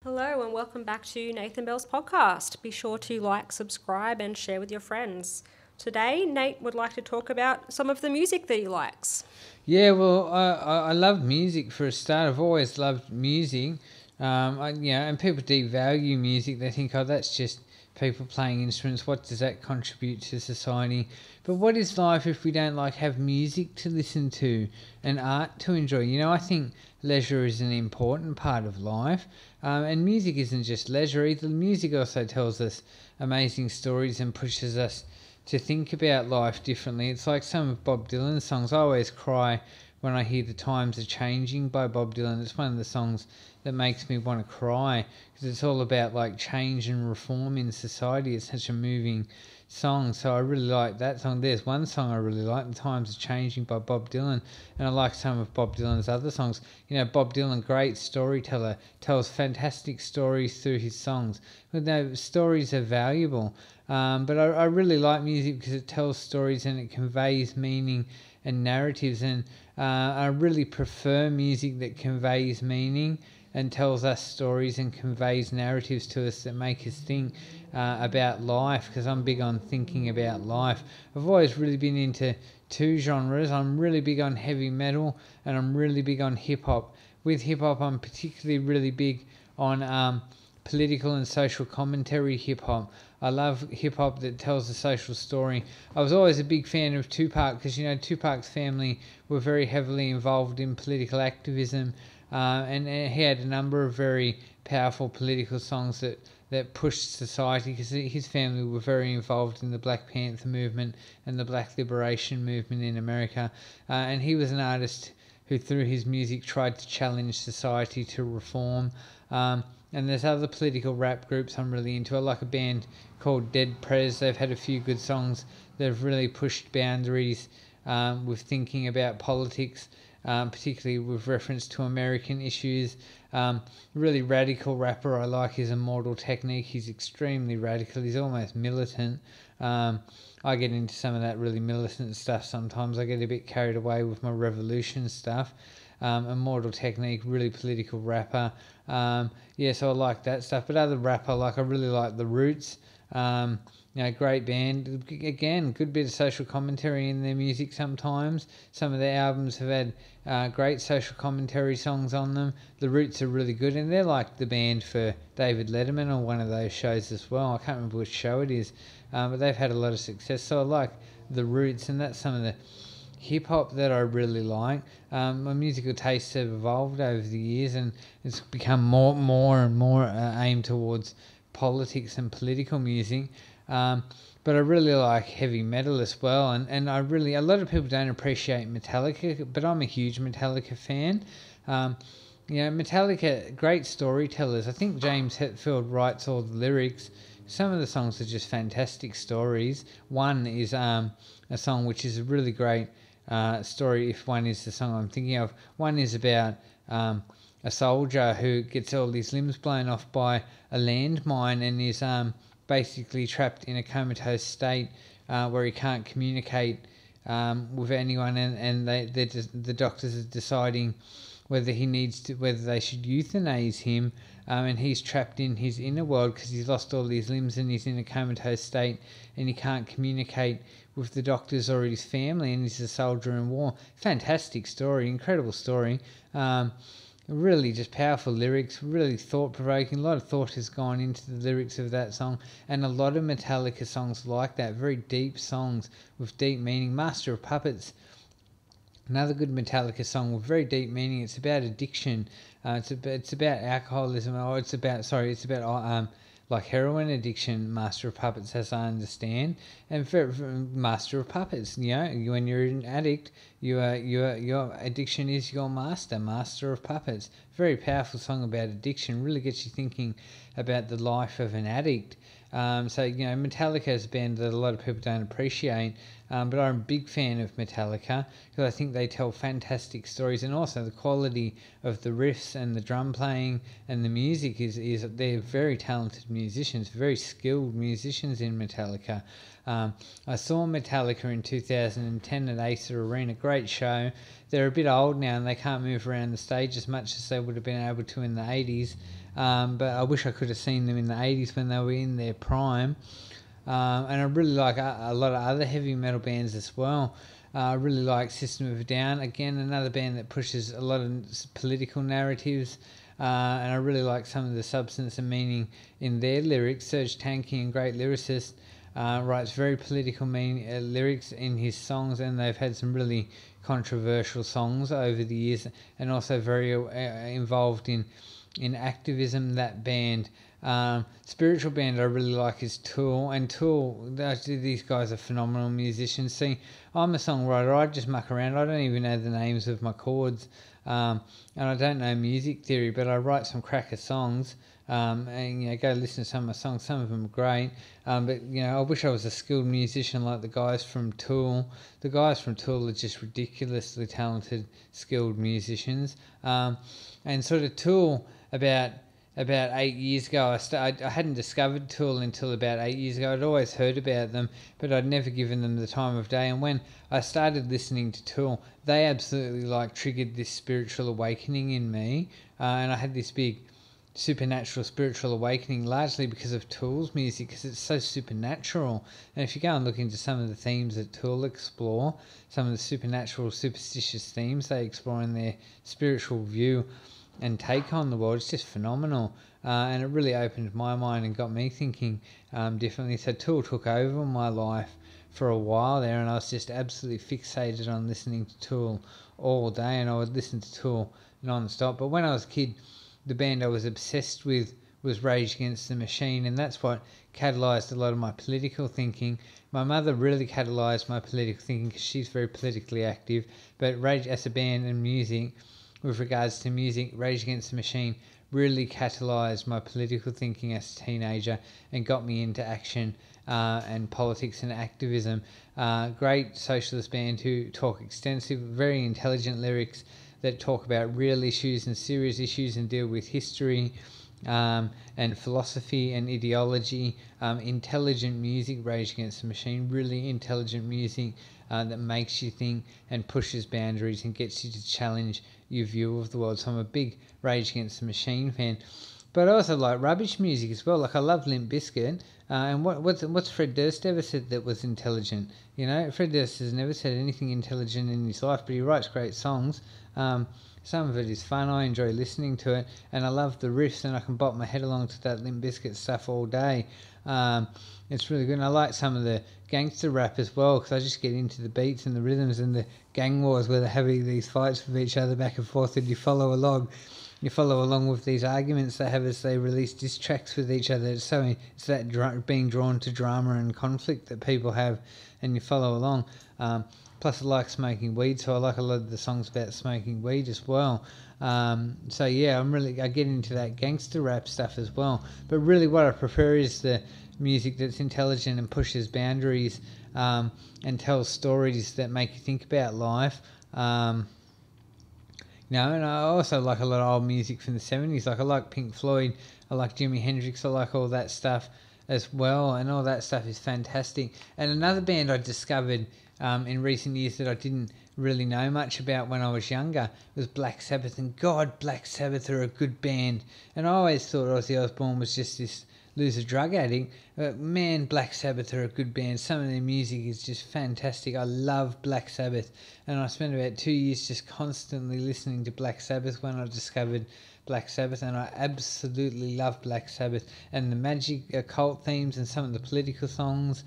Hello, and welcome back to Nathan Bell's podcast. Be sure to like, subscribe, and share with your friends. Today, Nate would like to talk about some of the music that he likes. Yeah, well, I love music for a start. I've always loved music. And people devalue music. They think, oh, that's just people playing instruments. What does that contribute to society? But what is life if we don't have music to listen to and art to enjoy? I think leisure is an important part of life, and music isn't just leisure either. Music also tells us amazing stories and pushes us to think about life differently. It's like some of Bob Dylan's songs. I always cry when I hear The Times Are Changing by Bob Dylan. It's one of the songs that makes me want to cry because it's all about change and reform in society. It's such a moving song, so I really like that song. There's one song I really like, The Times Are Changing by Bob Dylan, and I like some of Bob Dylan's other songs. Bob Dylan, great storyteller, tells fantastic stories through his songs. But stories are valuable. But I really like music because it tells stories and it conveys meaning and narratives. And I really prefer music that conveys meaning and tells us stories and conveys narratives to us that make us think about life, because I'm big on thinking about life. I've always really been into two genres. I'm really big on heavy metal and I'm really big on hip-hop. With hip-hop, I'm particularly really big on political and social commentary hip-hop. I love hip-hop that tells a social story. I was always a big fan of Tupac because, Tupac's family were very heavily involved in political activism, and he had a number of very powerful political songs that pushed society, because his family were very involved in the Black Panther movement and the Black Liberation movement in America. And he was an artist who, through his music, tried to challenge society to reform. And there's other political rap groups I'm really into. I like a band called Dead Prez. They've had a few good songs that have really pushed boundaries with thinking about politics, particularly with reference to American issues. Really radical rapper I like is Immortal Technique. He's extremely radical. He's almost militant. I get into some of that really militant stuff sometimes. I get a bit carried away with my revolution stuff. Immortal Technique, really political rapper. So I like that stuff. But other rapper, I really like The Roots. Great band. Again, good bit of social commentary in their music sometimes. Some of their albums have had great social commentary songs on them. The Roots are really good, and they're like the band for David Letterman on one of those shows as well. I can't remember which show it is, but they've had a lot of success. So I like The Roots, and that's some of the hip-hop that I really like. My musical tastes have evolved over the years, and it's become more and more aimed towards politics and political music. But I really like heavy metal as well, and a lot of people don't appreciate Metallica, but I'm a huge Metallica fan. Metallica, great storytellers. I think James Hetfield writes all the lyrics. Some of the songs are just fantastic stories. One is a song which is a really great story, if one is the song I'm thinking of. One is about a soldier who gets all his limbs blown off by a landmine and is basically trapped in a comatose state where he can't communicate with anyone, and the doctors are deciding whether they should euthanize him, and he's trapped in his inner world because he's lost all his limbs and he's in a comatose state and he can't communicate with the doctors or his family, and he's a soldier in war. Fantastic story, incredible story. Really just powerful lyrics, really thought-provoking. A lot of thought has gone into the lyrics of that song, and a lot of Metallica songs like that, very deep songs with deep meaning. Master of Puppets, another good Metallica song with very deep meaning. It's about addiction. It's about alcoholism. It's about heroin addiction. Master of Puppets, as I understand, and for Master of Puppets, when you're an addict, your addiction is your master of puppets. Very powerful song about addiction. Really gets you thinking about the life of an addict. Metallica is a band that a lot of people don't appreciate, but I'm a big fan of Metallica because I think they tell fantastic stories, and also the quality of the riffs and the drum playing and the music is they're very talented musicians, very skilled musicians in Metallica. I saw Metallica in 2010 at Acer Arena, great show. They're a bit old now and they can't move around the stage as much as they would have been able to in the 80s. but I wish I could have seen them in the 80s when they were in their prime. And I really like a lot of other heavy metal bands as well. I really like System of a Down, again another band that pushes a lot of political narratives, and I really like some of the substance and meaning in their lyrics. Serge Tankian, great lyricist, writes very political lyrics in his songs, and they've had some really controversial songs over the years, and also very involved in activism, that band. Spiritual band I really like is Tool, and Tool, these guys are phenomenal musicians. See, I'm a songwriter, I just muck around, I don't even know the names of my chords, and I don't know music theory, but I write some cracker songs, and go listen to some of my songs, some of them are great, but I wish I was a skilled musician like the guys from Tool. The guys from Tool are just ridiculously talented, skilled musicians, and sort of Tool, about 8 years ago, I hadn't discovered Tool until about 8 years ago. I'd always heard about them, but I'd never given them the time of day. And when I started listening to Tool, they absolutely triggered this spiritual awakening in me, and I had this big supernatural spiritual awakening, largely because of Tool's music, because it's so supernatural. And if you go and look into some of the themes that Tool explore, some of the supernatural, superstitious themes they explore in their spiritual view and take on the world, it's just phenomenal, and it really opened my mind and got me thinking differently. So Tool took over my life for a while there, and I was just absolutely fixated on listening to Tool all day, and I would listen to Tool non-stop. But when I was a kid, the band I was obsessed with was Rage Against the Machine, and that's what catalysed a lot of my political thinking. My mother really catalysed my political thinking because she's very politically active, but Rage as a band and music, with regards to music, Rage Against the Machine really catalysed my political thinking as a teenager and got me into action and politics and activism. Great socialist band who talk extensive, very intelligent lyrics that talk about real issues and serious issues and deal with history and philosophy and ideology. Intelligent music, Rage Against the Machine, really intelligent music that makes you think and pushes boundaries and gets you to challenge your view of the world. So I'm a big Rage Against the Machine fan, but I also like rubbish music as well. I love Limp Bizkit, and what's Fred Durst ever said that was intelligent? Fred Durst has never said anything intelligent in his life, but he writes great songs. Some of it is fun, I enjoy listening to it, and I love the riffs, and I can bop my head along to that Limp Bizkit stuff all day. It's really good, and I like some of the gangster rap as well, because I just get into the beats and the rhythms and the gang wars where they're having these fights with each other back and forth, and you follow along with these arguments they have as they release diss tracks with each other. It's that being drawn to drama and conflict that people have, and you follow along. Plus I like smoking weed, so I like a lot of the songs about smoking weed as well. So yeah, I get into that gangster rap stuff as well. But really what I prefer is the music that's intelligent and pushes boundaries, and tells stories that make you think about life. And I also like a lot of old music from the 70s. I like Pink Floyd, I like Jimi Hendrix, I like all that stuff as well, and all that stuff is fantastic. And another band I discovered in recent years that I didn't really know much about when I was younger was Black Sabbath, and God, Black Sabbath are a good band. And I always thought Ozzy Osbourne was just this loser drug addict, but man, Black Sabbath are a good band. Some of their music is just fantastic. I love Black Sabbath, and I spent about 2 years just constantly listening to Black Sabbath when I discovered Black Sabbath, and I absolutely love Black Sabbath, and the magic occult themes and some of the political songs,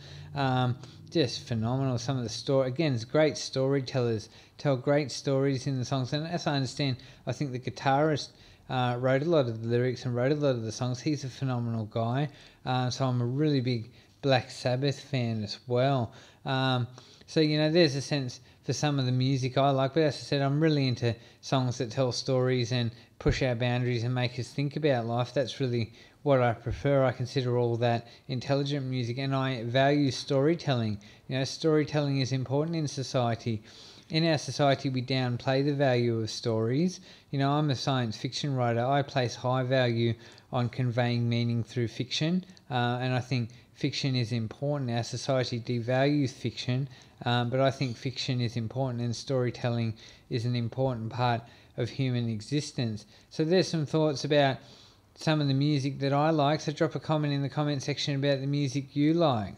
just phenomenal. Some of the it's great storytellers, tell great stories in the songs, and as I understand, I think the guitarist wrote a lot of the lyrics and wrote a lot of the songs. He's a phenomenal guy, so I'm a really big Black Sabbath fan as well. So there's a sense for some of the music I like, but as I said, I'm really into songs that tell stories and push our boundaries and make us think about life. That's really what I prefer. I consider all that intelligent music, and I value storytelling. Storytelling is important in society. In our society, we downplay the value of stories. I'm a science fiction writer. I place high value on conveying meaning through fiction, and I think fiction is important. Our society devalues fiction, but I think fiction is important, and storytelling is an important part of human existence. So there's some thoughts about some of the music that I like. So drop a comment in the comment section about the music you like.